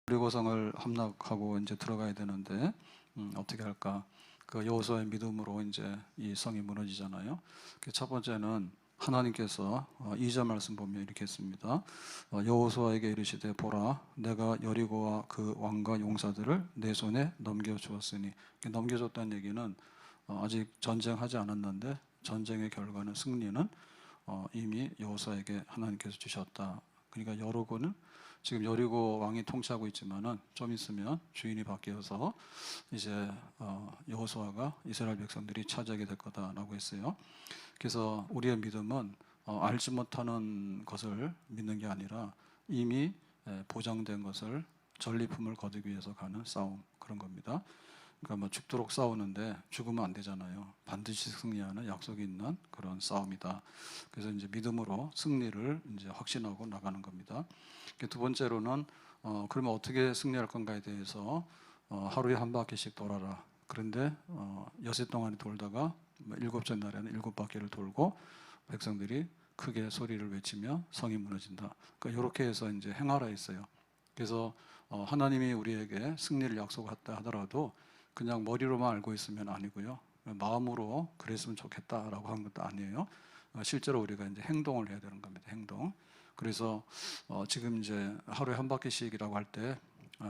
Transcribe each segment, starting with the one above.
여리고성을 함락하고 이제 들어가야 되는데 어떻게 할까? 그 여호수아의 믿음으로 이제 이 성이 무너지잖아요. 첫 번째는 하나님께서 2절 말씀 보면 이렇게 했습니다. 여호수아에게 이르시되 보라 내가 여리고와 그 왕과 용사들을 내 손에 넘겨주었으니, 넘겨줬다는 얘기는 아직 전쟁하지 않았는데 전쟁의 결과는 승리는 이미 여호수아에게 하나님께서 주셨다. 그러니까 여리고는 지금 여리고 왕이 통치하고 있지만은 좀 있으면 주인이 바뀌어서 이제 여호수아가 이스라엘 백성들이 차지하게 될 거다라고 했어요. 그래서 우리의 믿음은 알지 못하는 것을 믿는 게 아니라 이미 보장된 것을 전리품을 거두기 위해서 가는 싸움, 그런 겁니다. 그러니까 뭐 죽도록 싸우는데 죽으면 안 되잖아요. 반드시 승리하는 약속이 있는 그런 싸움이다. 그래서 이제 믿음으로 승리를 이제 확신하고 나가는 겁니다. 두 번째로는 그러면 어떻게 승리할 건가에 대해서 하루에 한 바퀴씩 돌아라. 그런데 여세 동안에 돌다가 일곱째 날에는 7바퀴를 돌고 백성들이 크게 소리를 외치며 성이 무너진다. 그러니까 이렇게 해서 이제 행하라 했어요. 그래서 하나님이 우리에게 승리를 약속했다 하더라도 그냥 머리로만 알고 있으면 아니고요. 마음으로 그랬으면 좋겠다라고 하는 것도 아니에요. 실제로 우리가 이제 행동을 해야 되는 겁니다. 행동. 그래서 지금 이제 하루에 한 바퀴씩이라고 할 때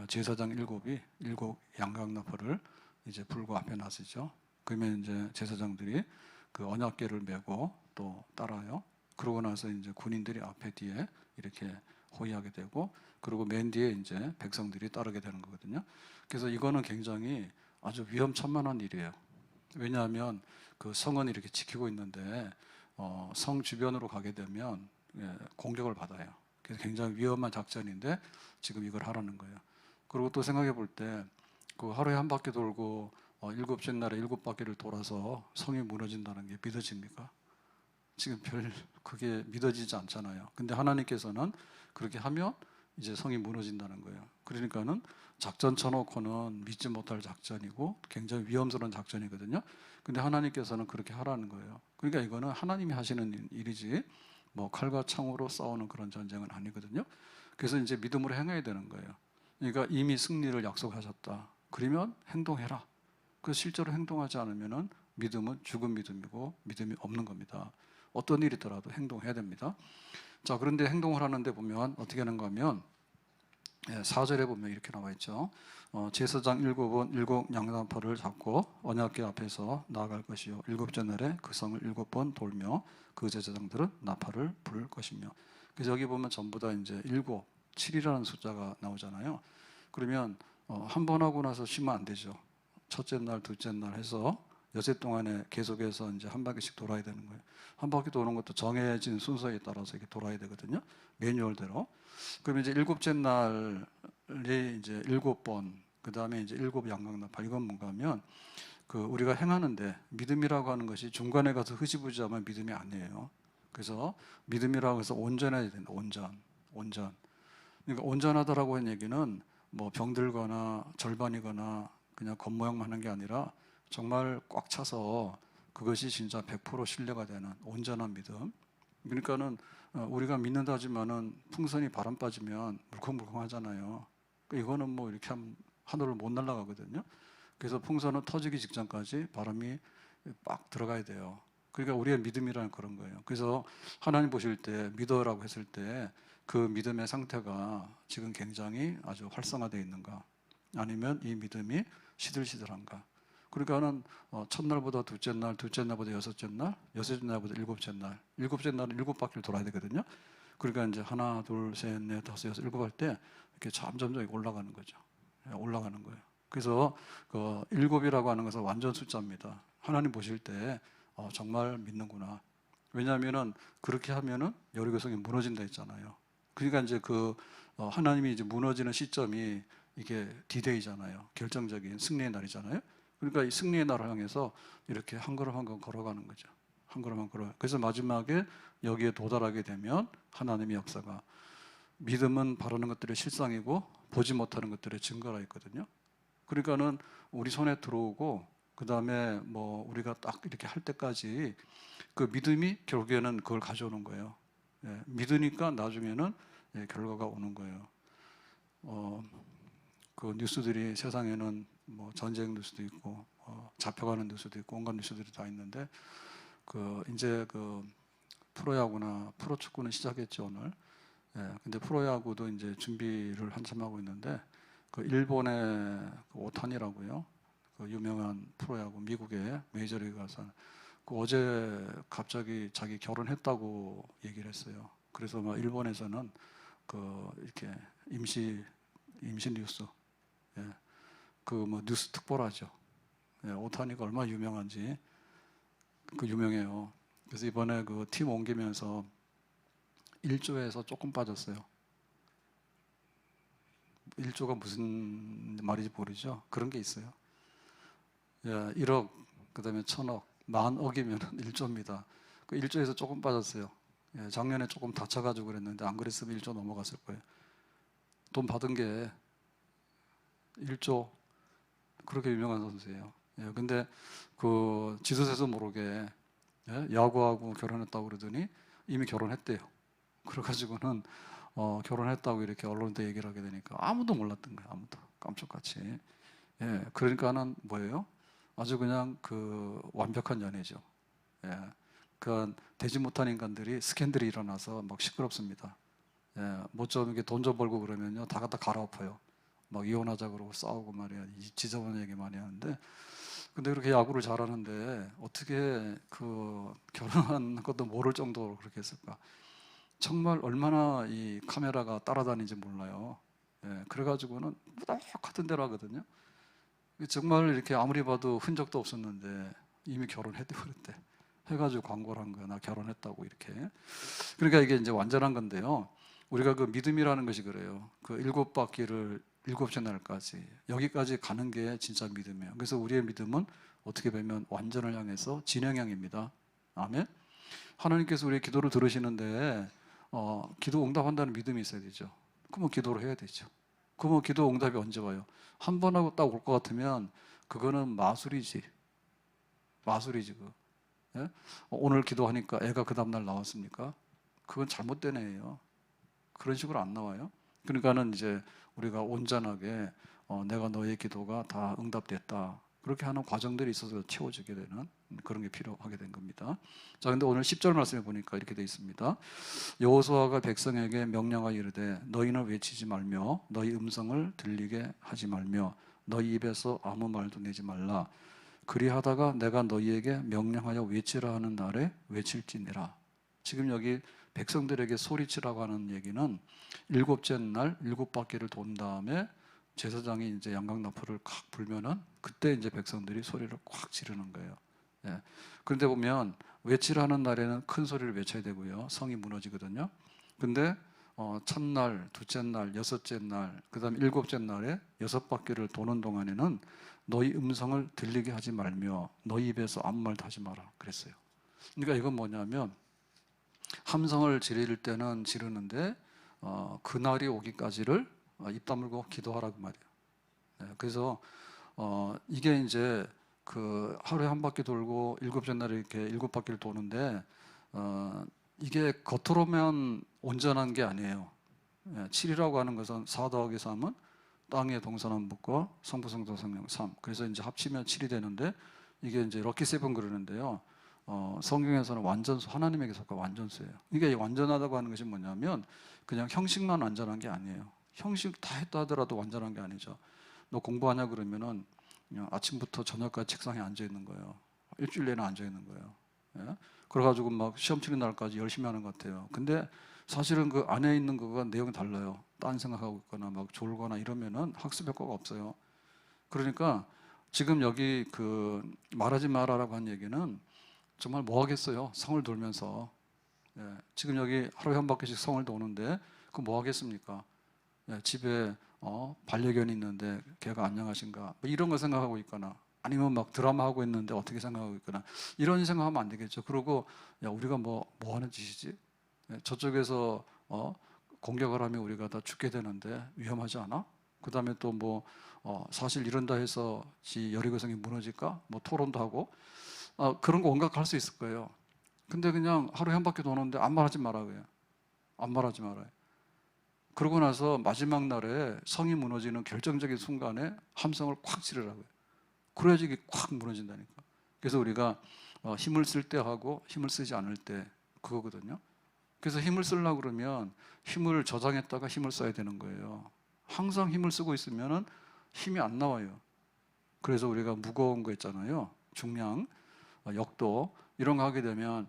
제사장 7이 7 양강나팔을 이제 불고 앞에 나서죠. 그러면 이제 제사장들이 그 언약궤를 메고 또 따라요. 그러고 나서 이제 군인들이 앞에 뒤에 이렇게 호위하게 되고, 그리고 맨 뒤에 이제 백성들이 따르게 되는 거거든요. 그래서 이거는 굉장히 아주 위험천만한 일이에요. 왜냐하면 그 성은 이렇게 지키고 있는데 성 주변으로 가게 되면 공격을 받아요. 그래서 굉장히 위험한 작전인데 지금 이걸 하라는 거예요. 그리고 또 생각해 볼 때 그 하루에 한 바퀴 돌고 7째 날에 7바퀴를 돌아서 성이 무너진다는 게 믿어집니까? 지금 별 그게 믿어지지 않잖아요. 근데 하나님께서는 그렇게 하면 이제 성이 무너진다는 거예요. 그러니까는 작전 쳐놓고는 믿지 못할 작전이고 굉장히 위험스러운 작전이거든요. 근데 하나님께서는 그렇게 하라는 거예요. 그러니까 이거는 하나님이 하시는 일이지 뭐 칼과 창으로 싸우는 그런 전쟁은 아니거든요. 그래서 이제 믿음으로 행해야 되는 거예요. 그러니까 이미 승리를 약속하셨다. 그러면 행동해라. 그 실제로 행동하지 않으면은 믿음은 죽은 믿음이고 믿음이 없는 겁니다. 어떤 일이 있더라도 행동해야 됩니다. 자, 그런데 행동을 하는데 보면 어떻게 하는가 하면 4절에 보면 이렇게 나와 있죠. 제사장 7은 7 양나팔을 잡고 언약궤 앞에서 나아갈 것이요 7째 날에 그 성을 7번 돌며 그 제사장들은 나팔을 불 것이며. 그래서 여기 보면 전부 다 이제 7, 7이라는 숫자가 나오잖아요. 그러면 한 번 하고 나서 쉬면 안 되죠. 첫째 날, 둘째 날 해서 여세 동안에 계속해서 이제 한 바퀴씩 돌아야 되는 거예요. 한 바퀴 도는 것도 정해진 순서에 따라서 이렇게 돌아야 되거든요. 매뉴얼대로. 그러면 이제 7째 날에 이제 7번, 그 다음에 이제 7 양강나팔. 이건 뭔가 하면 그 우리가 행하는데 믿음이라고 하는 것이 중간에 가서 흐지부지하면 믿음이 아니에요. 그래서 믿음이라고 해서 온전해야 된다. 온전. 그러니까 온전하다라고 하는 얘기는 뭐 병들거나 절반이거나 그냥 겉모양만 하는 게 아니라 정말 꽉 차서 그것이 진짜 100% 신뢰가 되는 온전한 믿음. 그러니까는 우리가 믿는다 하지만은 풍선이 바람 빠지면 물컹물컹 하잖아요. 이거는 뭐 이렇게 하면 하늘을 못 날아가거든요. 그래서 풍선은 터지기 직전까지 바람이 빡 들어가야 돼요. 그러니까 우리의 믿음이라는 그런 거예요. 그래서 하나님 보실 때 믿어라고 했을 때 그 믿음의 상태가 지금 굉장히 아주 활성화되어 있는가, 아니면 이 믿음이 시들시들한가. 그러니까는 첫날보다 둘째 날, 둘째 날보다 여섯째 날, 여섯째 날보다 일곱째 날, 일곱째 날은 7바퀴를 돌아야 되거든요. 그러니까 이제 하나, 둘, 셋, 넷, 다섯, 여섯, 일곱 할 때 이렇게 점점 올라가는 거죠. 올라가는 거예요. 그래서 그 7이라고 하는 것은 완전 숫자입니다. 하나님 보실 때 정말 믿는구나. 왜냐하면은 그렇게 하면은 여리고성이 무너진다 했잖아요. 그러니까 이제 그 하나님이 이제 무너지는 시점이 이게 D-Day잖아요. 결정적인 승리의 날이잖아요. 그러니까 이 승리의 날을 향해서 이렇게 한 걸음 한 걸음 걸어가는 거죠. 한 걸음 한 걸음. 그래서 마지막에 여기에 도달하게 되면 하나님의 역사가, 믿음은 바라는 것들의 실상이고 보지 못하는 것들의 증거라 있거든요. 그러니까는 우리 손에 들어오고 그 다음에 뭐 우리가 딱 이렇게 할 때까지 그 믿음이 결국에는 그걸 가져오는 거예요. 믿으니까 나중에는 결과가 오는 거예요. 그 뉴스들이 세상에는 뭐 전쟁 뉴스도 있고 잡혀가는 뉴스도 있고 온갖 뉴스들이 다 있는데 그 이제 그 프로야구나 프로축구는 시작했죠 오늘. 예, 근데 프로야구도 이제 준비를 한참 하고 있는데 그 일본의 그 오타니라고요. 그 유명한 프로야구 미국의 메이저리그 가서 그 어제 갑자기 자기 결혼했다고 얘기를 했어요. 그래서 막 일본에서는 그 이렇게 임시 뉴스, 예, 그 뭐 뉴스 특보라죠. 예, 오타니가 얼마나 유명한지 그 유명해요. 그래서 이번에 그 팀 옮기면서 1조에서 조금 빠졌어요. 1조가 무슨 말인지 모르죠. 그런 게 있어요. 예, 1억, 그다음에 1,000억, 10,000억이면 1조입니다. 그 1조에서 조금 빠졌어요. 예, 작년에 조금 다쳐가지고 그랬는데 안 그랬으면 1조 넘어갔을 거예요. 돈 받은 게 1조, 그렇게 유명한 선수예요. 예, 근데 그 지도세서 모르게 예, 야구하고 결혼했다고 그러더니 이미 결혼했대요. 그래가지고는 결혼했다고 이렇게 언론에 얘기를 하게 되니까 아무도 몰랐던 거예요. 아무도 깜짝같이. 예, 그러니까는 뭐예요? 아주 그냥 그 완벽한 연애죠. 예, 그 되지 못한 인간들이 스캔들이 일어나서 막 시끄럽습니다. 예, 뭐좀 이게 돈 좀 벌고 그러면요 다 갖다 갈아엎어요. 막 이혼하자 그러고 싸우고 말이야. 지저분한 얘기 많이 하는데 근데 그렇게 야구를 잘하는데 어떻게 그 결혼한 것도 모를 정도로 그렇게 했을까? 정말 얼마나 이 카메라가 따라다니는지 몰라요. 예, 그래가지고는 똑같은 대로 하거든요. 정말 이렇게 아무리 봐도 흔적도 없었는데 이미 결혼했대 그랬대. 해가지고 광고를 한 거야. 나 결혼했다고 이렇게. 그러니까 이게 이제 완전한 건데요. 우리가 그 믿음이라는 것이 그래요. 그 7바퀴를 7채널까지 여기까지 가는 게 진짜 믿음이에요. 그래서 우리의 믿음은 어떻게 보면 완전을 향해서 진행형입니다. 아멘. 하나님께서 우리의 기도를 들으시는데 기도 응답한다는 믿음이 있어야 되죠. 그러면 기도를 해야 되죠. 그러면 기도 응답이 언제 와요? 한 번 하고 딱 올 것 같으면 그거는 마술이지. 마술이지 그. 예? 오늘 기도하니까 애가 그 다음날 나왔습니까? 그건 잘못된 애예요. 그런 식으로 안 나와요. 그러니까는 이제 우리가 온전하게 내가 너의 기도가 다 응답됐다. 그렇게 하는 과정들이 있어서 채워지게 되는 그런 게 필요하게 된 겁니다. 자, 근데 오늘 10절 말씀에 보니까 이렇게 되어 있습니다. 여호수아가 백성에게 명령하여 이르되 너희는 외치지 말며 너희 음성을 들리게 하지 말며 너희 입에서 아무 말도 내지 말라. 그리하다가 내가 너희에게 명령하여 외치라 하는 날에 외칠지니라. 지금 여기 백성들에게 소리치라고 하는 얘기는 7째 날 7바퀴를 돈 다음에 제사장이 이제 양강나팔을 콱 불면은 그때 이제 백성들이 소리를 콱 지르는 거예요. 예. 그런데 보면 외치라는 날에는 큰 소리를 외쳐야 되고요. 성이 무너지거든요. 근데 첫날, 둘째 날, 여섯째 날, 그다음 7째 날에 6바퀴를 도는 동안에는 너희 음성을 들리게 하지 말며 너희 입에서 아무 말도 하지 마라 그랬어요. 그러니까 이건 뭐냐면 함성을 지를 때는 지르는데 그날이 오기까지를 입 다물고 기도하라고 말이에요. 네, 그래서 이게 이제 그 하루에 한 바퀴 돌고 7째 날에 이렇게 7바퀴를 도는데 이게 겉으로면 온전한 게 아니에요. 7이라고 하는 것은 4 더하기 3은 땅의 동서남북과 성부성도 성령 3. 그래서 이제 합치면 7이 되는데 이게 이제 럭키 세븐 그러는데요. 성경에서는 완전수, 하나님에게 속한 완전수예요. 이게 완전하다고 하는 것이 뭐냐면 그냥 형식만 완전한 게 아니에요. 형식 다 했다 하더라도 완전한 게 아니죠. 너 공부하냐 그러면은 그냥 아침부터 저녁까지 책상에 앉아 있는 거예요. 일주일 내내 앉아 있는 거예요. 예? 그래가지고 막 시험 치는 날까지 열심히 하는 것 같아요. 근데 사실은 그 안에 있는 거가 내용이 달라요. 딴 생각하고 있거나 막 졸거나 이러면은 학습 효과가 없어요. 그러니까 지금 여기 그 말하지 마라라고 한 얘기는 정말 뭐 하겠어요? 성을 돌면서. 예, 지금 여기 하루에 한 바퀴씩 성을 도는데 그 뭐 하겠습니까? 예, 집에 반려견이 있는데 걔가 안녕하신가? 뭐 이런 거 생각하고 있거나 아니면 막 드라마 하고 있는데 어떻게 생각하고 있거나 이런 생각하면 안 되겠죠. 그리고 야 우리가 뭐 하는 짓이지? 예, 저쪽에서 공격을 하면 우리가 다 죽게 되는데 위험하지 않아? 그 다음에 또 뭐 사실 이런다 해서 지 여리고성이 무너질까? 뭐 토론도 하고 그런 거 온갖 할 수 있을 거예요. 근데 그냥 하루에 한 바퀴 도는데 아무 말 하지 말아요. 아무 말 하지 말아요. 그러고 나서 마지막 날에 성이 무너지는 결정적인 순간에 함성을 콱 지르라고요. 그래야지 이게 콱 무너진다니까. 그래서 우리가 힘을 쓸 때 하고 힘을 쓰지 않을 때 그거거든요. 그래서 힘을 쓰려고 그러면 힘을 저장했다가 힘을 써야 되는 거예요. 항상 힘을 쓰고 있으면 힘이 안 나와요. 그래서 우리가 무거운 거 있잖아요. 중량, 역도 이런 거 하게 되면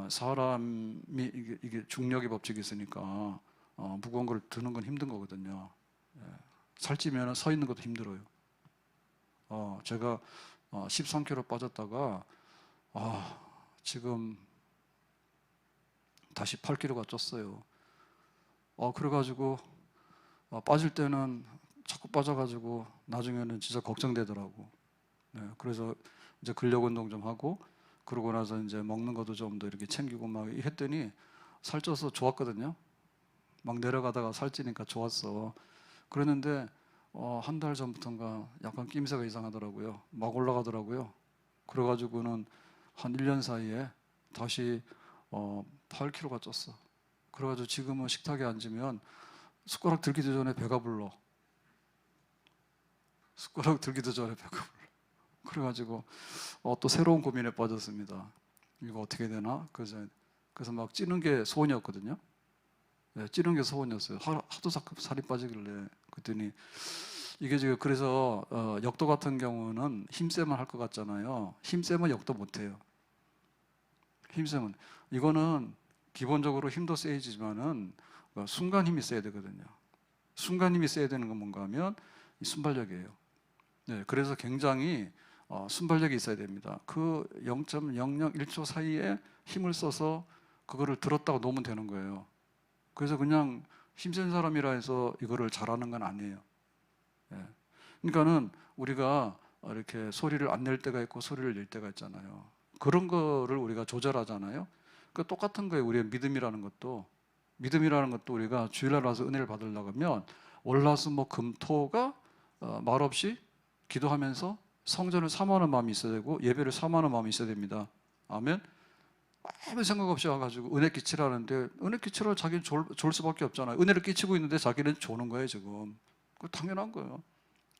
사람이 이게 중력의 법칙이 있으니까 무거운 걸 드는 건 힘든 거거든요. 살찌면 서 있는 것도 힘들어요. 제가 13kg 빠졌다가 지금 다시 8kg가 쪘어요. 그래가지고 빠질 때는 자꾸 빠져가지고 나중에는 진짜 걱정되더라고. 그래서 이제 근력 운동 좀 하고 그러고 나서 이제 먹는 것도 좀 더 이렇게 챙기고 막 했더니 살쪄서 좋았거든요. 막 내려가다가 살찌니까 좋았어. 그랬는데 한 달 전부터인가 약간 낌새가 이상하더라고요. 막 올라가더라고요. 그래가지고는 한 1년 사이에 다시 8kg가 쪘어. 그래가지고 지금은 식탁에 앉으면 숟가락 들기도 전에 배가 불러. 숟가락 들기도 전에 배가 불러. 그래가지고 또 새로운 고민에 빠졌습니다. 이거 어떻게 되나? 그래서 막 찌는 게 소원이었거든요. 찌는 게 소원이었어요. 하도 살이 빠지길래. 그랬더니 이게 지금 그래서 역도 같은 경우는 힘세면 할 것 같잖아요. 힘세면 역도 못해요. 힘세면 이거는 기본적으로 힘도 세지만은 순간 힘이 세야 되거든요. 순간 힘이 세야 되는 건 뭔가 하면 이 순발력이에요. 그래서 굉장히 순발력이 있어야 됩니다. 그 0.001초 사이에 힘을 써서 그거를 들었다고 놓으면 되는 거예요. 그래서 그냥 힘센 사람이라 해서 이거를 잘하는 건 아니에요. 그러니까는 우리가 이렇게 소리를 안 낼 때가 있고 소리를 낼 때가 있잖아요. 그런 거를 우리가 조절하잖아요. 그 똑같은 거예요. 우리의 믿음이라는 것도 우리가 주일날 와서 은혜를 받으려고 하면 월화수목금토가 말없이 기도하면서 성전을 사모하는 마음이 있어야 되고 예배를 사모하는 마음이 있어야 됩니다. 아멘. 아무 생각 없이 와가지고 은혜 끼치라는데 은혜 끼치라 자기는 졸 수밖에 없잖아요. 은혜를 끼치고 있는데 자기는 조는 거예요 지금. 그 당연한 거예요.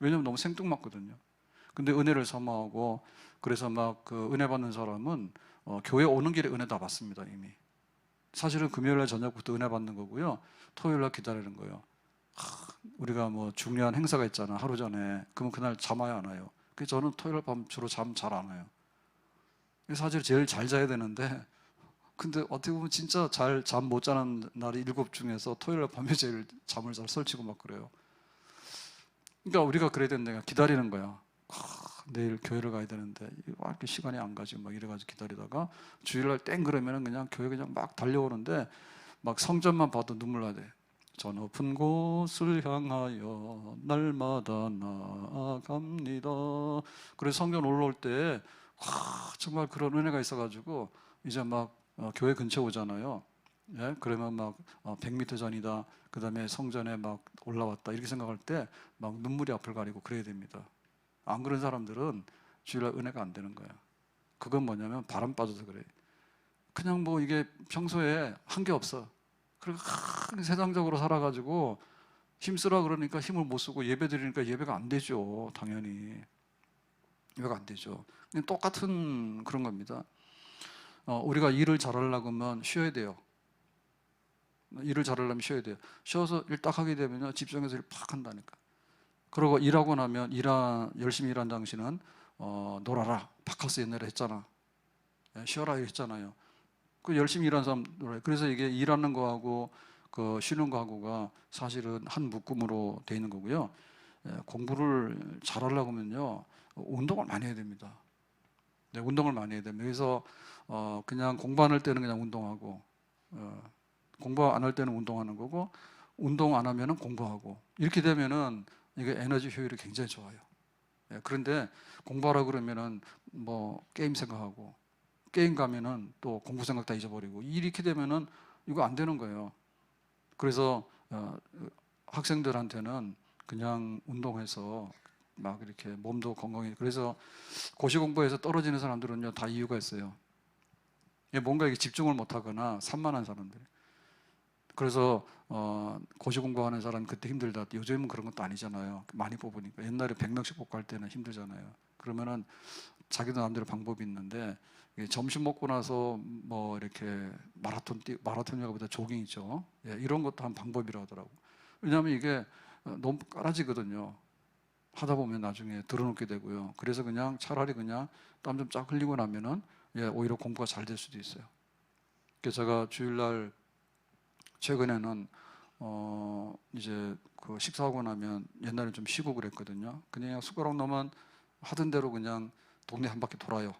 왜냐면 너무 생뚱맞거든요. 근데 은혜를 사모하고 그래서 막 그 은혜 받는 사람은 교회 오는 길에 은혜 다 받습니다 이미. 사실은 금요일날 저녁부터 은혜 받는 거고요. 토요일날 기다리는 거예요. 우리가 뭐 중요한 행사가 있잖아 하루 전에. 그러면 그날 잠 와요 안 와요? 그래서 저는 토요일 밤 주로 잠 잘 안 와요. 사실 제일 잘 자야 되는데 근데 어떻게 보면 진짜 잠 못 자는 날이 7 중에서 토요일 밤에 제일 잠을 잘 설치고 막 그래요. 그러니까 우리가 그래야 된다. 기다리는 거야. 내일 교회를 가야 되는데 이렇게 시간이 안 가지 막 이래가지고 기다리다가 주일날 땡 그러면은 그냥 교회 그냥 막 달려오는데 막 성전만 봐도 눈물 나대. 저 높은 곳을 향하여 날마다 나아갑니다. 그래서 성전 올라올 때 정말 그런 은혜가 있어가지고 이제 막 교회 근처 오잖아요. 그러면 막 100m 전이다. 그 다음에 성전에 막 올라왔다. 이렇게 생각할 때 막 눈물이 앞을 가리고 그래야 됩니다. 안 그런 사람들은 주일날 은혜가 안 되는 거야. 그건 뭐냐면 바람 빠져서 그래. 그냥 뭐 이게 평소에 한 게 없어. 그리고 세상적으로 살아가지고 힘쓰라 그러니까 힘을 못 쓰고 예배 드리니까 예배가 안 되죠. 당연히. 예배가 안 되죠. 똑같은 그런 겁니다. 우리가 일을 잘하려고 하면 쉬어야 돼요. 일을 잘하려면 쉬어야 돼요. 쉬어서 일 딱 하게 되면 집중해서 일 팍 한다니까. 그리고 일하고 나면 열심히 일한 당신은 놀아라. 바카스 옛날에 했잖아. 쉬어라 했잖아요. 그 열심히 일하는 사람 놀아요. 그래서 이게 일하는 거하고 그 쉬는 거하고가 사실은 한 묶음으로 돼 있는 거고요. 공부를 잘하려고 하면요 운동을 많이 해야 됩니다. 운동을 많이 해야 됩니다. 그래서 그냥 공부 안 할 때는 그냥 운동하고 공부 안 할 때는 운동하는 거고 운동 안 하면은 공부하고 이렇게 되면은 이게 에너지 효율이 굉장히 좋아요. 그런데 공부하라 그러면은 뭐 게임 생각하고 게임 가면은 또 공부 생각 다 잊어버리고 이렇게 되면은 이거 안 되는 거예요. 그래서 학생들한테는 그냥 운동해서 막 이렇게 몸도 건강해. 그래서 고시 공부에서 떨어지는 사람들은요 다 이유가 있어요. 뭔가 이게 집중을 못하거나 산만한 사람들. 그래서 고시공부하는 사람 그때 힘들다. 요즘은 그런 것도 아니잖아요. 많이 뽑으니까. 옛날에 100명씩 뽑고 할 때는 힘들잖아요. 그러면은 자기도 나름대로 방법이 있는데 점심 먹고 나서 뭐 이렇게 마라톤이라고보다 조깅이죠. 예, 이런 것도 한 방법이라 하더라고. 왜냐하면 이게 너무 깔아지거든요. 하다 보면 나중에 들어놓게 되고요. 그래서 그냥 차라리 그냥 땀 좀 쫙 흘리고 나면은 예, 오히려 공부가 잘 될 수도 있어요. 그래서 제가 주일날 최근에는 이제 그 식사하고 나면 옛날에 좀 쉬고 그랬거든요. 그냥 숟가락 넣으면 하던 대로 그냥 동네 한 바퀴 돌아요.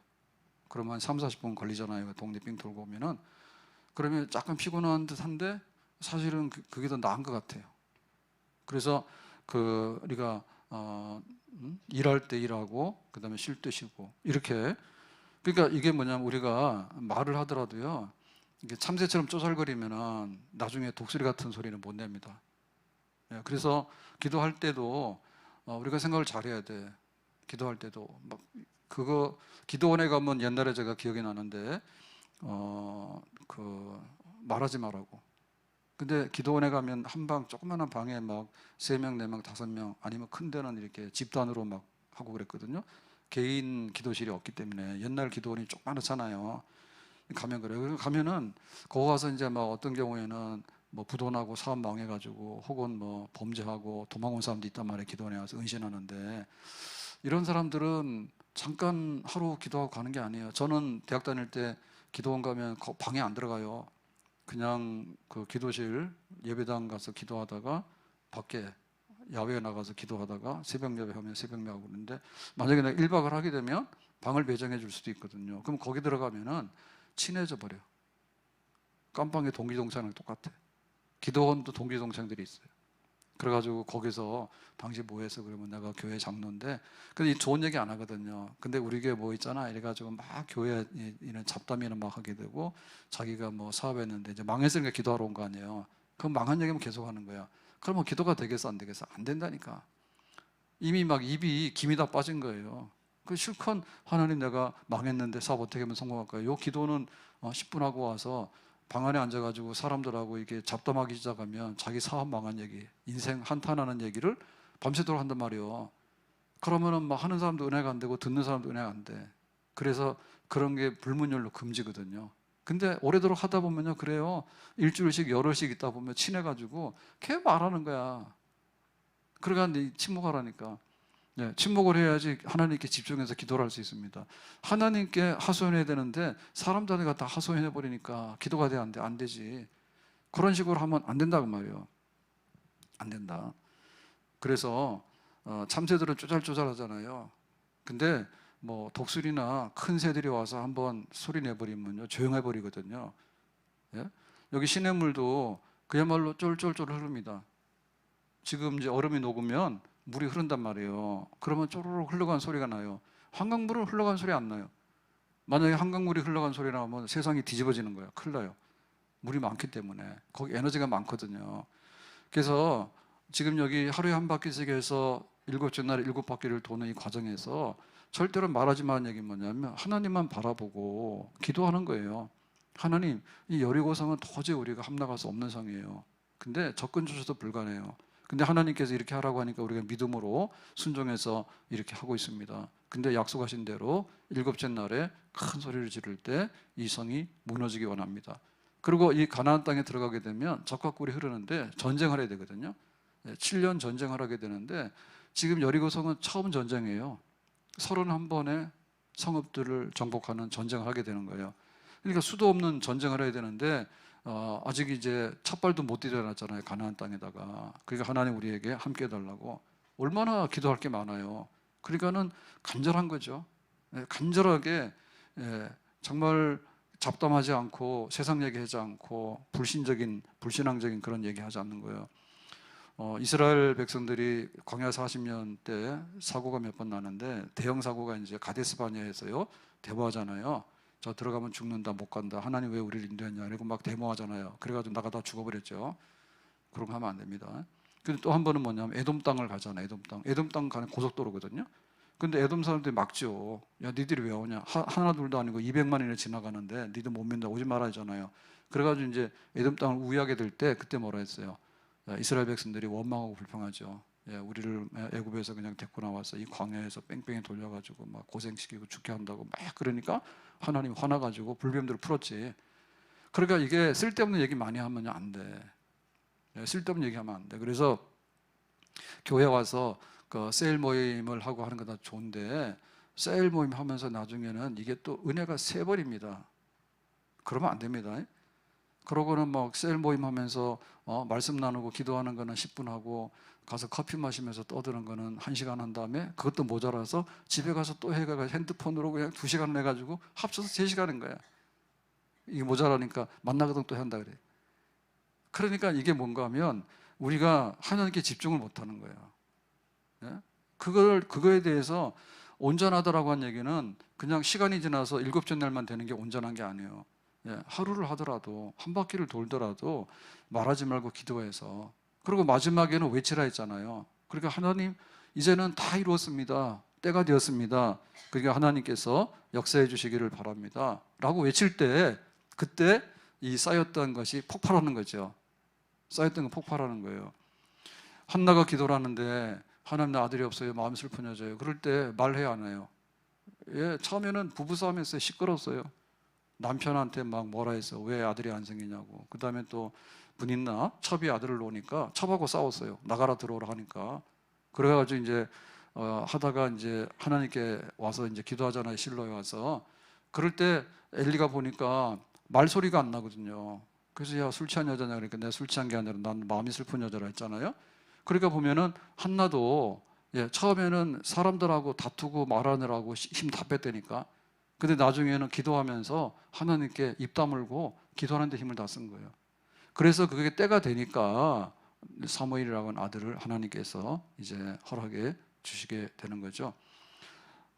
그러면 한 3, 40분 걸리잖아요. 동네 빙 돌고 오면은. 그러면 약간 피곤한 듯한데 사실은 그게 더 나은 것 같아요. 그래서 그 우리가 일할 때 일하고 그다음에 쉴 때 쉬고 이렇게. 그러니까 이게 뭐냐면 우리가 말을 하더라도요. 이게 참새처럼 쪼잘거리면은 나중에 독수리 같은 소리는 못 냅니다. 예, 그래서 기도할 때도 우리가 생각을 잘해야 돼. 기도할 때도 막 그거 기도원에 가면 옛날에 제가 기억이 나는데 그 말하지 말라고. 근데 기도원에 가면 한 방 조그마한 방에 막 3명, 4명, 5명 아니면 큰 데는 이렇게 집단으로 막 하고 그랬거든요. 개인 기도실이 없기 때문에 옛날 기도원이 조그맣잖아요. 가면 그래요. 그래서 가면은 거기 가서 이제 막 어떤 경우에는 뭐 부도나고 사업 망해가지고 혹은 뭐 범죄하고 도망온 사람도 있단 말이에요. 기도원에 와서 은신하는데 이런 사람들은 잠깐 하루 기도하고 가는 게 아니에요. 저는 대학 다닐 때 기도원 가면 방에 안 들어가요. 그냥 그 기도실 예배당 가서 기도하다가 밖에 야외에 나가서 기도하다가 새벽 예배하면 새벽 예배하고 그러는데 만약에 내가 1박을 하게 되면 방을 배정해 줄 수도 있거든요. 그럼 거기 들어가면은 친해져 버려. 깜방의 동기동창이랑 똑같아. 기도원도 동기동창들이 있어요. 그래가지고 거기서 당시 뭐해서 그러면 내가 교회 장로인데 근데 좋은 얘기 안 하거든요. 근데 우리 교회 뭐 있잖아 이래가지고 막 교회 이런 잡담이나 막 하게 되고 자기가 뭐 사업했는데 이제 망했으니까 기도하러 온 거 아니에요. 그럼 망한 얘기만 계속 하는 거야. 그러면 기도가 되겠어 안 되겠어? 안 된다니까. 이미 막 입이 김이 다 빠진 거예요. 그 실컷 하나님 내가 망했는데 사업 어떻게 하면 성공할까요? 요 기도는 10분 하고 와서 방 안에 앉아가지고 사람들하고 이게 잡담하기 시작하면 자기 사업 망한 얘기, 인생 한탄하는 얘기를 밤새도록 한단 말이에요. 그러면은 막 하는 사람도 은혜가 안 되고 듣는 사람도 은혜가 안 돼. 그래서 그런 게 불문율로 금지거든요. 근데 오래도록 하다 보면요, 그래요. 일주일씩 열흘씩 있다 보면 친해가지고 계속 말하는 거야. 그러니까 침묵하라니까. 네, 침묵을 해야지 하나님께 집중해서 기도를 할 수 있습니다. 하나님께 하소연해야 되는데 사람들이 다 하소연해 버리니까 기도가 돼 안 돼? 안 되지. 그런 식으로 하면 안 된다고 말이에요. 안 된다. 그래서 참새들은 쪼잘쪼잘하잖아요. 근데 뭐 독수리나 큰 새들이 와서 한번 소리 내버리면요 조용해 버리거든요. 예? 여기 시냇물도 그야말로 쫄쫄쫄 흐릅니다. 지금 이제 얼음이 녹으면 물이 흐른단 말이에요. 그러면 쪼르륵 흘러가는 소리가 나요. 한강물은 흘러가는 소리 안 나요. 만약에 한강물이 흘러가는 소리 나면 세상이 뒤집어지는 거예요. 큰일 나요. 물이 많기 때문에 거기 에너지가 많거든요. 그래서 지금 여기 하루에 한 바퀴씩 해서 7째 날에 7바퀴를 도는 이 과정에서 절대로 말하지 마는 얘기 뭐냐면 하나님만 바라보고 기도하는 거예요. 하나님, 이 여리고성은 도저히 우리가 함나갈 수 없는 성이에요. 근데 접근 조차도 불가능해요. 근데 하나님께서 이렇게 하라고 하니까 우리가 믿음으로 순종해서 이렇게 하고 있습니다. 근데 약속하신 대로 7째 날에 큰 소리를 지를 때 이 성이 무너지기 원합니다. 그리고 이 가나안 땅에 들어가게 되면 적과 꿀이 흐르는데 전쟁을 해야 되거든요. 7년 전쟁을 하게 되는데 지금 여리고성은 처음 전쟁이에요. 31번의 성읍들을 정복하는 전쟁을 하게 되는 거예요. 그러니까 수도 없는 전쟁을 해야 되는데 아직 이제 첫발도 못 디뎌놨잖아요. 가나안 땅에다가. 그러니까 하나님 우리에게 함께 해달라고. 얼마나 기도할 게 많아요. 그러니까는 간절한 거죠. 간절하게 정말 잡담하지 않고 세상 얘기하지 않고 불신앙적인 그런 얘기하지 않는 거예요. 이스라엘 백성들이 광야 40년 때 사고가 몇 번 나는데 대형 사고가 이제 가데스 바네아에서요 데모하잖아요. 저 들어가면 죽는다 못 간다. 하나님 왜 우리를 인도했냐 이러고 막 데모하잖아요. 그래가지고 나가다 죽어버렸죠. 그런 거 하면 안 됩니다. 근데 또 한 번은 뭐냐면 에돔 땅을 가잖아요. 에돔 땅 가는 고속도로거든요. 근데 에돔 사람들이 막죠. 야 니들이 왜 오냐. 하나 둘도 아니고 200만이나 지나가는데 니들 못 믿는다 오지 말아 하잖아요. 그래가지고 이제 에돔 땅을 우위하게 될 때 그때 뭐라 했어요? 이스라엘 백성들이 원망하고 불평하죠. 우리를 애굽에서 그냥 데리고 나와서 이 광야에서 뺑뺑이 돌려가지고 막 고생시키고 죽게 한다고 막 그러니까 하나님 화나가지고 불뱀들을 풀었지. 그러니까 이게 쓸데없는 얘기 많이 하면 안 돼. 쓸데없는 얘기하면 안 돼. 그래서 교회 와서 그 세일 모임을 하고 하는 거 다 좋은데 세일 모임 하면서 나중에는 이게 또 은혜가 새버립니다. 그러면 안 됩니다. 그러고는 막 세일 모임 하면서 말씀 나누고 기도하는 거는 10분 하고 가서 커피 마시면서 떠드는 거는 1시간 한 다음에 그것도 모자라서 집에 가서 또 해가 핸드폰으로 그냥 2시간 내가지고 합쳐서 3시간인 거야. 이게 모자라니까 만나거든 또 한다 그래. 그러니까 이게 뭔가 하면 우리가 하나님께 집중을 못하는 거예요. 그거에 대해서 온전하다라고 한 얘기는 그냥 시간이 지나서 7째 날만 되는 게 온전한 게 아니에요. 하루를 하더라도 한 바퀴를 돌더라도 말하지 말고 기도해서, 그리고 마지막에는 외치라 했잖아요. 그러니까 하나님 이제는 다 이루었습니다. 때가 되었습니다. 그러니까 하나님께서 역사해 주시기를 바랍니다 라고 외칠 때 그때 이 쌓였던 것이 폭발하는 거죠. 쌓였던 건 폭발하는 거예요. 한나가 기도를 하는데 하나님 나 아들이 없어요. 마음이 슬퍼져요. 그럴 때 말해야 안 해요. 처음에는 부부싸움했어요. 시끄러웠어요. 남편한테 막 뭐라 해서 왜 아들이 안 생기냐고. 그 다음에 또 분인나 첩이 아들을 놓으니까 첩하고 싸웠어요. 나가라 들어오라 하니까. 그래가지고 이제 하다가 이제 하나님께 와서 이제 기도하잖아요. 실로에 와서. 그럴 때 엘리가 보니까 말소리가 안 나거든요. 그래서 야 술 취한 여자냐 그러니까 내가 술 취한 게 아니라 난 마음이 슬픈 여자라 했잖아요. 그러니까 보면은 한나도 처음에는 사람들하고 다투고 말하느라고 힘 다 뺐다니까. 근데 나중에는 기도하면서 하나님께 입 다물고 기도하는데 힘을 다 쓴 거예요. 그래서 그게 때가 되니까 사무엘이라고 하는 아들을 하나님께서 이제 허락해 주시게 되는 거죠.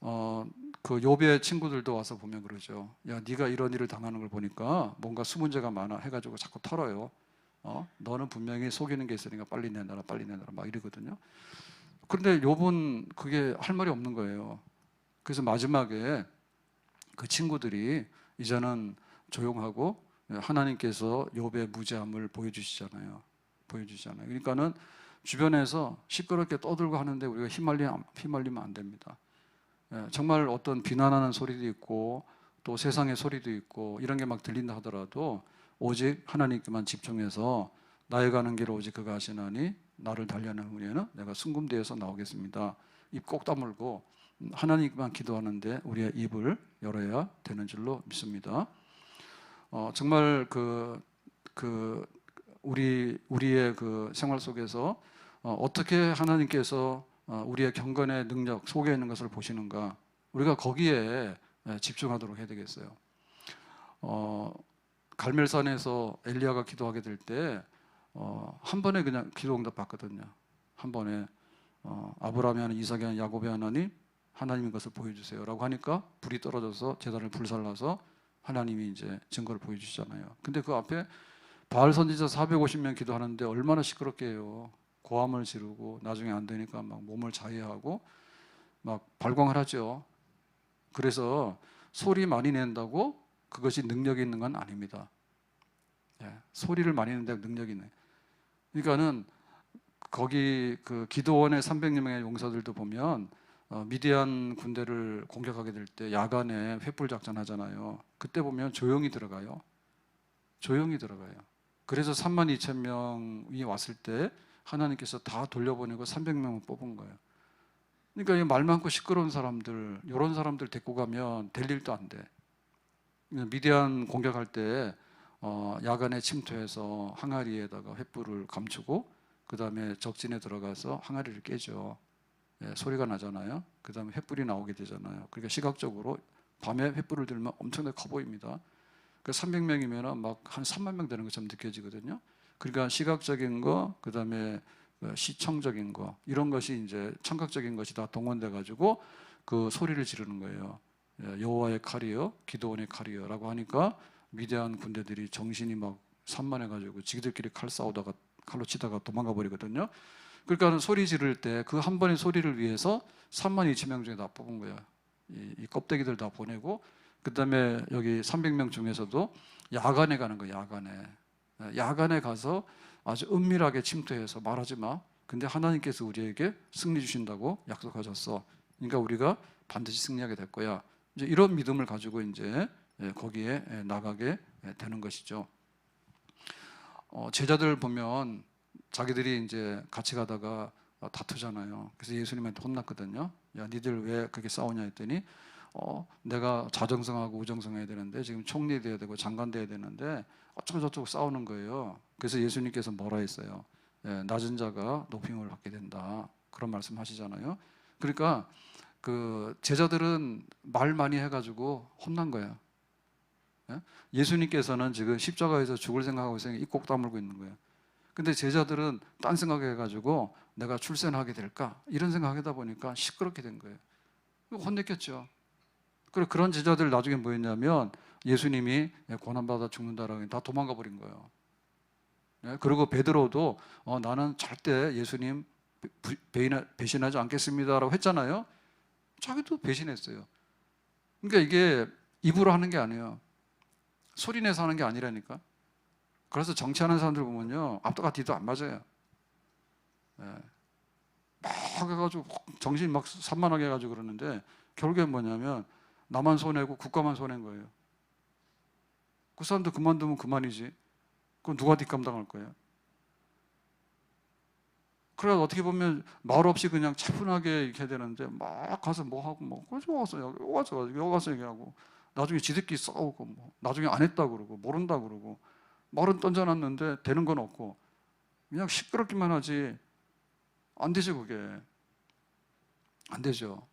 그 욥의 친구들도 와서 보면 그러죠. 야, 네가 이런 일을 당하는 걸 보니까 뭔가 수문제가 많아 해가지고 자꾸 털어요. 너는 분명히 속이는 게 있으니까 빨리 내놔라, 빨리 내놔라 막 이러거든요. 그런데 욥은 그게 할 말이 없는 거예요. 그래서 마지막에 그 친구들이 이제는 조용하고 하나님께서 욥의 무죄함을 보여주시잖아요. 그러니까는 주변에서 시끄럽게 떠들고 하는데 우리가 휘말리면 안 됩니다. 정말 어떤 비난하는 소리도 있고 또 세상의 소리도 있고 이런 게 막 들린다 하더라도 오직 하나님께만 집중해서 나의 가는 길을 오직 그가 하시나니 나를 달려는 후에는 내가 순금대에서 나오겠습니다. 입 꼭 다물고 하나님께만 기도하는데 우리의 입을 열어야 되는 줄로 믿습니다. 정말 우리의 그 생활 속에서 어떻게 하나님께서 우리의 경건의 능력 속에 있는 것을 보시는가, 우리가 거기에 집중하도록 해야 되겠어요. 갈멜산에서 엘리야가 기도하게 될 때 한 번에 그냥 기도 응답 받거든요. 한 번에 아브라함이 하는 이삭이 하는 야곱이 하나님 하나님인 것을 보여주세요라고 하니까 불이 떨어져서 제단을 불살라서 하나님이 이제 증거를 보여주시잖아요. 근데 그 앞에 바알 선지자 450명 기도하는데 얼마나 시끄럽게 해요. 고함을 지르고 나중에 안 되니까 막 몸을 자해하고 막 발광을 하죠. 그래서 소리 많이 낸다고 그것이 능력이 있는 건 아닙니다. 소리를 많이 낸다고 능력이 있네. 그러니까는 거기 그 기도원의 300여 명의 용사들도 보면 미디안 군대를 공격하게 될 때 야간에 횃불 작전 하잖아요. 그때 보면 조용히 들어가요. 그래서 32,000명이 왔을 때 하나님께서 다 돌려보내고 300명을 뽑은 거예요. 그러니까 이 말 많고 시끄러운 사람들, 이런 사람들 데리고 가면 될 일도 안 돼. 미디안 공격할 때 야간에 침투해서 항아리에다가 횃불을 감추고 그 다음에 적진에 들어가서 항아리를 깨죠. 소리가 나잖아요. 그 다음에 횃불이 나오게 되잖아요. 그러니까 시각적으로 밤에 횃불을 들면 엄청나게 커 보입니다. 그 300명이면 막 한 3만 명 되는 것처럼 느껴지거든요. 그러니까 시각적인 거, 그 다음에 시청적인 거, 이런 것이 이제 청각적인 것이 다 동원돼 가지고 그 소리를 지르는 거예요. 여호와의 칼이요, 기드온의 칼이요라고 하니까 미디안 군대들이 정신이 막 산만해 가지고 지들끼리 칼로 치다가 도망가 버리거든요. 그러니까 소리 지를 때 그 한 번의 소리를 위해서 32,000명 중에 다 뽑은 거예요. 이 껍데기들 다 보내고 그다음에 여기 300명 중에서도 야간에 가는 거예요. 야간에 가서 아주 은밀하게 침투해서 말하지 마. 근데 하나님께서 우리에게 승리 주신다고 약속하셨어. 그러니까 우리가 반드시 승리하게 될 거야. 이제 이런 믿음을 가지고 이제 거기에 나가게 되는 것이죠. 제자들 보면 자기들이 이제 같이 가다가 다투잖아요. 그래서 예수님한테 혼났거든요. 야, 니들 왜 그렇게 싸우냐 했더니 내가 자정성하고 우정성해야 되는데 지금 총리 돼야 되고 장관 돼야 되는데 어쩌고 저쩌고 싸우는 거예요. 그래서 예수님께서 뭐라 했어요? 낮은 자가 높임을 받게 된다. 그런 말씀 하시잖아요. 그러니까 그 제자들은 말 많이 해가지고 혼난 거예요. 예수님께서는 지금 십자가에서 죽을 생각하고 있으니까 이 꼭 다물고 있는 거예요. 근데 제자들은 딴 생각해가지고 내가 출세하게 될까? 이런 생각하다 보니까 시끄럽게 된 거예요. 혼냈겠죠. 그리고 그런 제자들 나중에 뭐였냐면 예수님이 고난받아 죽는다라고 다 도망가 버린 거예요. 그리고 베드로도 나는 절대 예수님 배신하지 않겠습니다라고 했잖아요. 자기도 배신했어요. 그러니까 이게 입으로 하는 게 아니에요. 소리내서 하는 게 아니라니까. 그래서 정치하는 사람들 보면요, 앞도가 뒤도 안 맞아요. 막 해가지고 정신 막 산만하게 해가지고 그러는데 결국엔 뭐냐면 나만 손해고 국가만 손해인 거예요. 그 사람도 그만두면 그만이지. 그럼 누가 뒷감당할 거예요? 그래서 어떻게 보면 말 없이 그냥 차분하게 이렇게 해야 되는데 막 가서 뭐 하고 뭐 여기 와서 여기 와서 얘기하고 나중에 지들끼리 싸우고 뭐 나중에 안 했다고 그러고 모른다고 그러고 말은 던져놨는데 되는 건 없고 그냥 시끄럽기만 하지 안 되죠. 그게 안 되죠.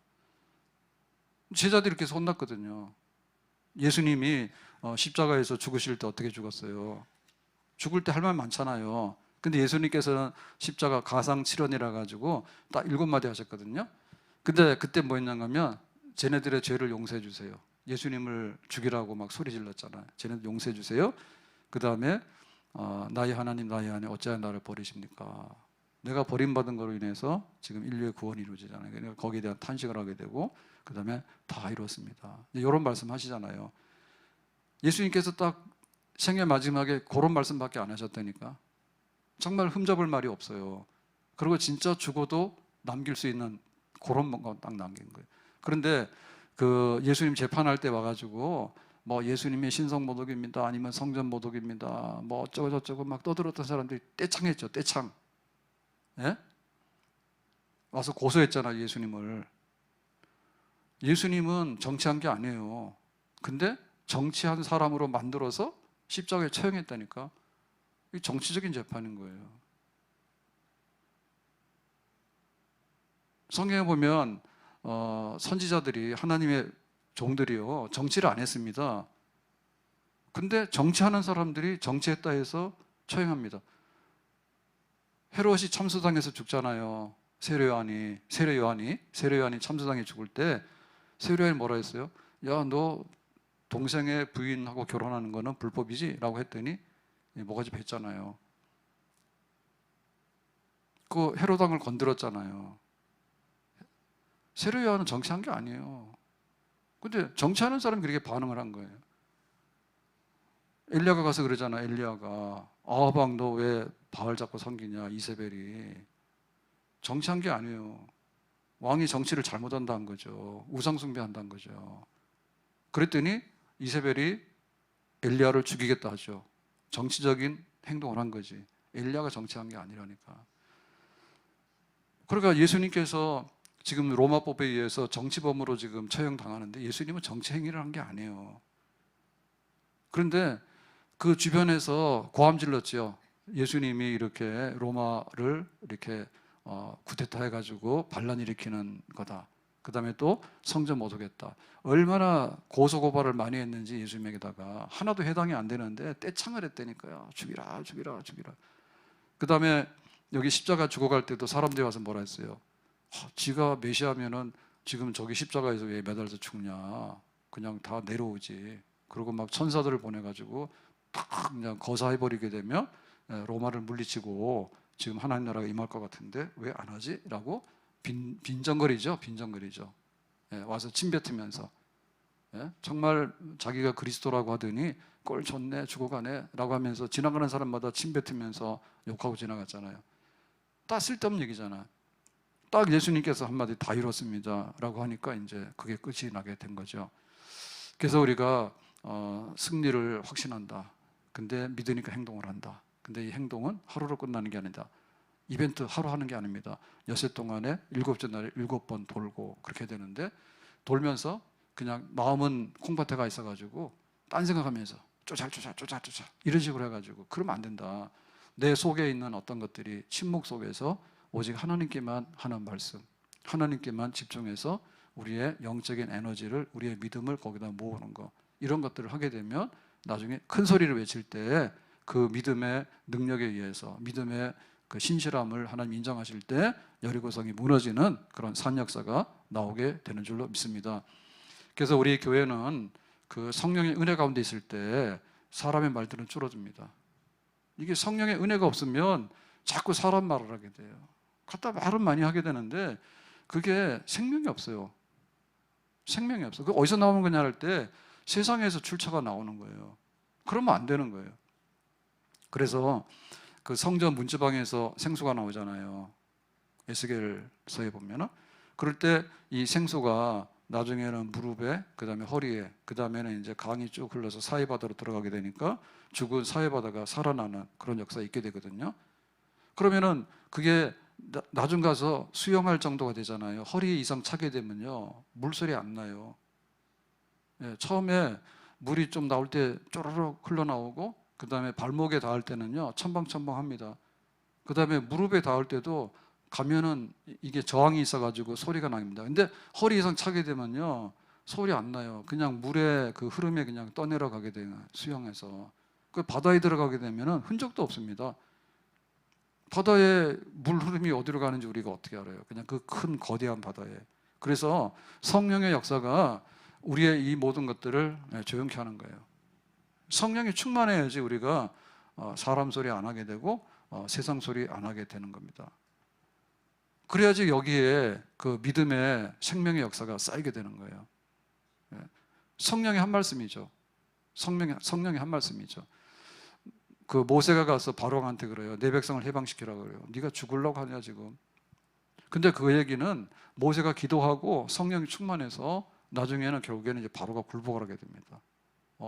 제자들이 이렇게 해서 혼났거든요. 예수님이 십자가에서 죽으실 때 어떻게 죽었어요? 죽을 때 할 말 많잖아요. 근데 예수님께서는 십자가 가상칠언이라 가지고 딱 7마디 하셨거든요. 근데 그때 뭐 했냐면 쟤네들의 죄를 용서해 주세요. 예수님을 죽이라고 막 소리 질렀잖아요. 쟤네들 용서해 주세요. 그 다음에 나의 하나님 나의 하나님 어찌하여 나를 버리십니까? 내가 버림받은 거로 인해서 지금 인류의 구원이 이루어지잖아요. 그러니까 거기에 대한 탄식을 하게 되고 그 다음에 다 이뤘습니다. 이런 말씀 하시잖아요. 예수님께서 딱 생애 마지막에 그런 말씀밖에 안 하셨다니까. 정말 흠잡을 말이 없어요. 그리고 진짜 죽어도 남길 수 있는 그런 뭔가 딱 남긴 거예요. 그런데 그 예수님 재판할 때 와가지고 뭐 예수님의 신성 모독입니다. 아니면 성전 모독입니다. 뭐 어쩌고 저쩌고 막 떠들었던 사람들이 떼창했죠. 떼창. 예? 와서 고소했잖아요. 예수님을. 예수님은 정치한 게 아니에요. 근데 정치한 사람으로 만들어서 십자가에 처형했다니까. 이 정치적인 재판인 거예요. 성경에 보면 선지자들이 하나님의 종들이요 정치를 안 했습니다. 근데 정치하는 사람들이 정치했다 해서 처형합니다. 헤롯이 참수당해서 죽잖아요. 세례요한이 참수당해 죽을 때 세례요한이 뭐라 했어요? 야, 너 동생의 부인하고 결혼하는 거는 불법이지? 라고 했더니 모가지 뱉잖아요. 그 헤롯 왕을 건드렸잖아요. 세례요한은 정치한 게 아니에요. 근데 정치하는 사람이 그렇게 반응을 한 거예요. 엘리야가 가서 그러잖아. 엘리야가 아합왕 너 왜 바알 잡고 섬기냐? 이세벨이. 정치한 게 아니에요. 왕이 정치를 잘못한다는 거죠. 우상 숭배한다는 거죠. 그랬더니 이세벨이 엘리야를 죽이겠다 하죠. 정치적인 행동을 한 거지. 엘리야가 정치한 게 아니라니까. 그러니까 예수님께서 지금 로마법에 의해서 정치범으로 지금 처형당하는데 예수님은 정치 행위를 한 게 아니에요. 그런데 그 주변에서 고함 질렀죠. 예수님이 이렇게 로마를 이렇게 쿠데타 해가지고 반란 일으키는 거다. 그 다음에 또 성전 모독했다. 얼마나 고소고발을 많이 했는지 예수님에게다가 하나도 해당이 안 되는데 떼창을 했다니까요. 죽이라 죽이라 죽이라. 그 다음에 여기 십자가 죽어갈 때도 사람들이 와서 뭐라 했어요? 지가 메시아면은 지금 저기 십자가에서 왜 매달려서 죽냐? 그냥 다 내려오지. 그리고 막 천사들을 보내가지고 딱 그냥 거사해버리게 되면 로마를 물리치고 지금 하나님 나라가 임할 것 같은데 왜 안 하지? 라고 빈정거리죠. 와서 침뱉으면서. 예? 정말 자기가 그리스도라고 하더니 꼴 좋네, 죽어가네 라고 하면서 지나가는 사람마다 침 뱉으면서 욕하고 지나갔잖아요. 딱 쓸데없는 얘기잖아요. 딱 예수님께서 한마디 다 이뤘습니다 라고 하니까 이제 그게 끝이 나게 된 거죠. 그래서 우리가 승리를 확신한다. 근데 믿으니까 행동을 한다. 근데 이 행동은 하루로 끝나는 게 아니다. 이벤트 하루 하는 게 아닙니다. 엿새 동안에 7째 날에 7번 돌고 그렇게 되는데, 돌면서 그냥 마음은 콩밭에 가 있어가지고 딴 생각하면서 쫓아 이런 식으로 해가지고 그러면 안 된다. 내 속에 있는 어떤 것들이 침묵 속에서 오직 하나님께만 하는 말씀, 하나님께만 집중해서 우리의 영적인 에너지를, 우리의 믿음을 거기다 모으는 거, 이런 것들을 하게 되면 나중에 큰 소리를 외칠 때 그 믿음의 능력에 의해서, 믿음의 그 신실함을 하나님 인정하실 때 여리고성이 무너지는 그런 산 역사가 나오게 되는 줄로 믿습니다. 그래서 우리 교회는 그 성령의 은혜 가운데 있을 때 사람의 말들은 줄어듭니다. 이게 성령의 은혜가 없으면 자꾸 사람 말을 하게 돼요. 갖다 말은 많이 하게 되는데 그게 생명이 없어요. 생명이 없어. 그 어디서 나오는 거냐 할 때 세상에서 출처가 나오는 거예요. 그러면 안 되는 거예요. 그래서 그 성전 문지방에서 생수가 나오잖아요. 에스겔서에 보면은. 그럴 때 이 생수가 나중에는 무릎에, 그 다음에 허리에, 그 다음에는 이제 강이 쭉 흘러서 사해바다로 들어가게 되니까 죽은 사해바다가 살아나는 그런 역사가 있게 되거든요. 그러면은 그게 나중 가서 수영할 정도가 되잖아요. 허리 이상 차게 되면요, 물소리 안 나요. 예, 처음에 물이 좀 나올 때 쪼르륵 흘러나오고, 그 다음에 발목에 닿을 때는요 첨벙첨벙합니다. 그 다음에 무릎에 닿을 때도 가면은 이게 저항이 있어가지고 소리가 납니다. 근데 허리 이상 차게 되면요 소리 안 나요. 그냥 물의 그 흐름에 그냥 떠내려가게 돼요. 수영해서. 그 바다에 들어가게 되면은 흔적도 없습니다. 바다에 물 흐름이 어디로 가는지 우리가 어떻게 알아요? 그냥 그 큰 거대한 바다에. 그래서 성령의 역사가 우리의 이 모든 것들을 조용케 하는 거예요. 성령이 충만해야지 우리가 사람 소리 안 하게 되고 세상 소리 안 하게 되는 겁니다. 그래야지 여기에 그 믿음의 생명의 역사가 쌓이게 되는 거예요. 성령의 한 말씀이죠. 성령의 한 말씀이죠. 그 모세가 가서 바로왕한테 그래요. 내 백성을 해방시키라고 그래요. 네가 죽으려고 하냐 지금. 근데 그 얘기는 모세가 기도하고 성령이 충만해서 나중에는 결국에는 이제 바로가 굴복을 하게 됩니다.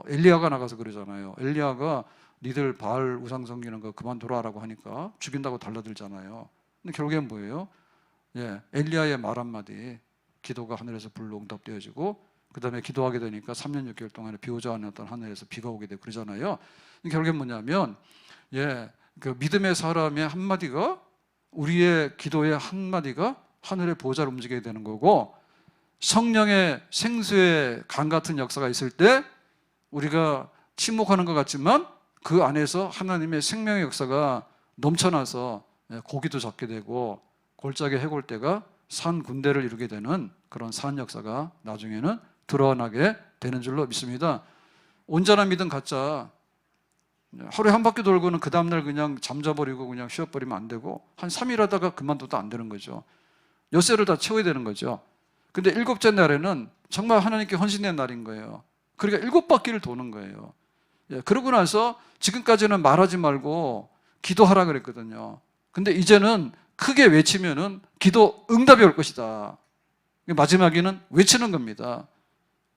엘리야가 나가서 그러잖아요. 엘리야가 니들 바알 우상 섬기는 거 그만둬라라고 하니까 죽인다고 달라들잖아요. 근데 결국엔 뭐예요? 엘리야의 말 한마디, 기도가 하늘에서 불로 응답되어지고, 그 다음에 기도하게 되니까 3년 6개월 동안에 비 오지 않았던 하늘에서 비가 오게 되고 그러잖아요. 결국엔 뭐냐면 그 믿음의 사람의 한마디가, 우리의 기도의 한마디가 하늘의 보좌를 움직이게 되는 거고, 성령의 생수의 강 같은 역사가 있을 때 우리가 침묵하는 것 같지만 그 안에서 하나님의 생명의 역사가 넘쳐나서 고기도 잡게 되고 골짜기 해골대가 산 군대를 이루게 되는 그런 산 역사가 나중에는 드러나게 되는 줄로 믿습니다. 온전한 믿음 갖자. 하루에 한 바퀴 돌고는 그 다음날 그냥 잠자버리고 그냥 쉬어버리면 안 되고, 한 3일 하다가 그만둬도 안 되는 거죠. 엿새를 다 채워야 되는 거죠. 근데 7째 날에는 정말 하나님께 헌신된 날인 거예요. 그러니까 7바퀴를 도는 거예요. 그러고 나서 지금까지는 말하지 말고 기도하라 그랬거든요. 근데 이제는 크게 외치면은 기도 응답이 올 것이다. 마지막에는 외치는 겁니다.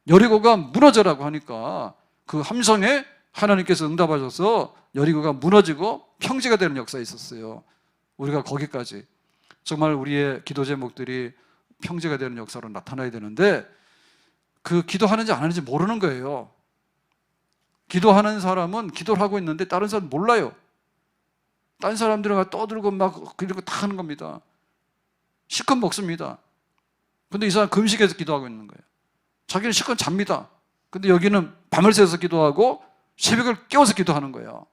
여리고가 무너져라고 하니까 그 함성에 하나님께서 응답하셔서 여리고가 무너지고 평지가 되는 역사가 있었어요. 우리가 거기까지 정말 우리의 기도 제목들이 평지가 되는 역사로 나타나야 되는데, 그 기도하는지 안 하는지 모르는 거예요. 기도하는 사람은 기도를 하고 있는데 다른 사람은 몰라요. 다른 사람들은 떠들고 막 그리고 다 하는 겁니다. 실컷 먹습니다. 근데 이 사람 금식해서 기도하고 있는 거예요. 자기는 실컷 잡니다. 근데 여기는 밤을 새서 기도하고 새벽을 깨워서 기도하는 거예요.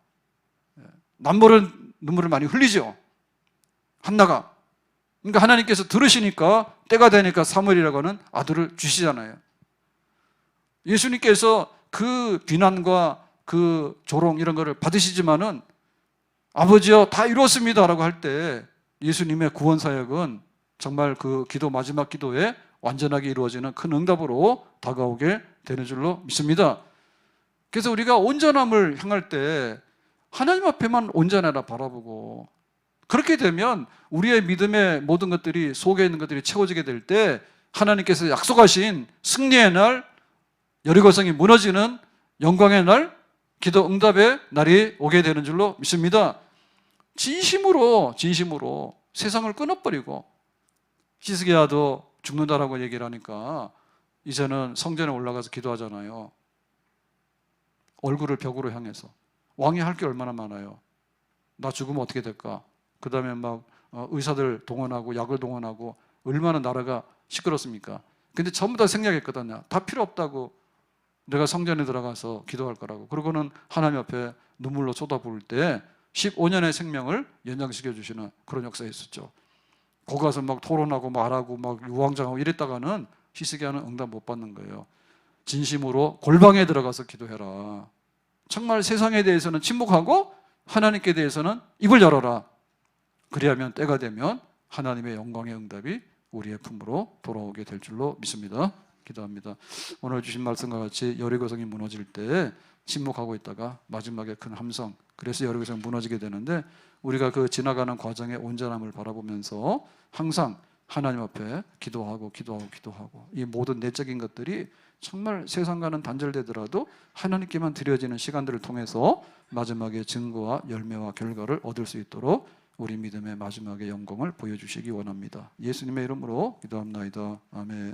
눈물을 많이 흘리죠. 한나가. 그러니까 하나님께서 들으시니까 때가 되니까 사무엘이라고 하는 아들을 주시잖아요. 예수님께서 그 비난과 그 조롱 이런 거를 받으시지만은 아버지여 다 이루었습니다라고 할 때 예수님의 구원 사역은 정말 그 기도 마지막 기도에 완전하게 이루어지는 큰 응답으로 다가오게 되는 줄로 믿습니다. 그래서 우리가 온전함을 향할 때 하나님 앞에만 온전하라 바라보고, 그렇게 되면 우리의 믿음의 모든 것들이, 속에 있는 것들이 채워지게 될 때 하나님께서 약속하신 승리의 날, 여리고성이 무너지는 영광의 날, 기도 응답의 날이 오게 되는 줄로 믿습니다. 진심으로 세상을 끊어버리고, 히스기야도 죽는다라고 얘기를 하니까 이제는 성전에 올라가서 기도하잖아요. 얼굴을 벽으로 향해서. 왕이 할 게 얼마나 많아요. 나 죽으면 어떻게 될까? 그 다음에 막 의사들 동원하고 약을 동원하고 얼마나 나라가 시끄럽습니까? 근데 전부 다 생략했거든요. 다 필요 없다고, 내가 성전에 들어가서 기도할 거라고. 그러고는 하나님 앞에 눈물로 쏟아부을 때 15년의 생명을 연장시켜 주시는 그런 역사가 있었죠. 거기 가서 막 토론하고 말하고 막 유황장하고 이랬다가는 히스기야는 응답 못 받는 거예요. 진심으로 골방에 들어가서 기도해라. 정말 세상에 대해서는 침묵하고 하나님께 대해서는 입을 열어라. 그리하면 때가 되면 하나님의 영광의 응답이 우리의 품으로 돌아오게 될 줄로 믿습니다. 기도합니다. 오늘 주신 말씀과 같이 여리고성이 무너질 때 침묵하고 있다가 마지막에 큰 함성, 그래서 여리고성이 무너지게 되는데, 우리가 그 지나가는 과정의 온전함을 바라보면서 항상 하나님 앞에 기도하고 이 모든 내적인 것들이 정말 세상과는 단절되더라도 하나님께만 드려지는 시간들을 통해서 마지막에 증거와 열매와 결과를 얻을 수 있도록 우리 믿음의 마지막에 영광을 보여주시기 원합니다. 예수님의 이름으로 기도합나이다. 아멘.